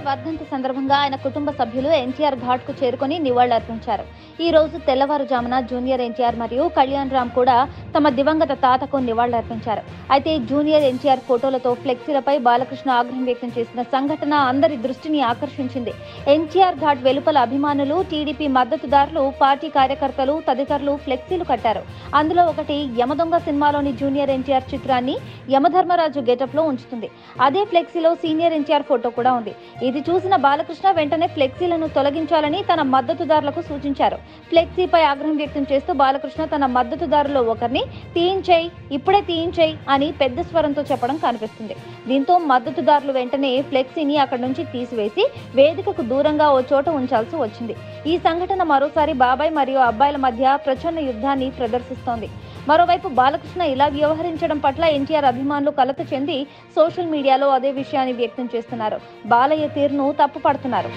వర్ధంతి సందర్భంగా ఆయన కుటుంబ సభ్యులు ఎన్టీఆర్ ఘాట్ కు చేరుకొని నివాళులర్పించారు. ఈ రోజు తెల్లవారుజామున జూనియర్ ఎన్టీఆర్ మరియు కళ్యాణ్ రామ్ కూడా తమ దివంగత తాతకు నివాళులర్పించారు. అయితే జూనియర్ ఎన్టీఆర్ ఫోటోలతో ఫ్లెక్సీలపై బాలకృష్ణ ఆగ్రహం వ్యక్తం చేసిన సంఘటన అందరి దృష్టిని ఆకర్షించింది. ఎన్టీఆర్ ఘాట్ వెలుపల అభిమానులు, టీడీపీ మద్దతుదారులు, పార్టీ కార్యకర్తలు తదితరులు ఫ్లెక్సీలు కట్టారు. అందులో ఒకటి యమదొంగ సినిమాలోని జూనియర్ ఎన్టీఆర్ చిత్రాన్ని యమధర్మరాజు గెటప్ లో ఉంచుతుంది. అదే ఫ్లెక్సీలో సీనియర్ ఎన్టీఆర్ ఫోటో కూడా ఉంది. ఇది చూసిన బాలకృష్ణ వెంటనే ఫ్లెక్సీలను తొలగించాలని తన మద్దతుదారులకు సూచించారు. ఫ్లెక్సీపై ఆగ్రహం వ్యక్తం చేస్తూ బాలకృష్ణ తన మద్దతుదారులో ఒకరిని తీయించేయి, ఇప్పుడే తీయించేయి అని పెద్ద స్వరంతో చెప్పడం కనిపిస్తుంది. దీంతో మద్దతుదారులు వెంటనే ఫ్లెక్సీని అక్కడి నుంచి తీసివేసి వేదికకు దూరంగా ఓ చోట ఉంచాల్సి వచ్చింది. ఈ సంఘటన మరోసారి బాబాయ్ మరియు అబ్బాయిల మధ్య ప్రచండ యుద్ధాన్ని ప్రదర్శిస్తోంది. మరోవైపు బాలకృష్ణ ఇలా వ్యవహరించడం పట్ల ఎన్టీఆర్ అభిమానులు కలత చెంది సోషల్ మీడియాలో అదే విషయాన్ని వ్యక్తం చేస్తున్నారు. బాలయ్య తీరును తప్పుపడుతున్నారు.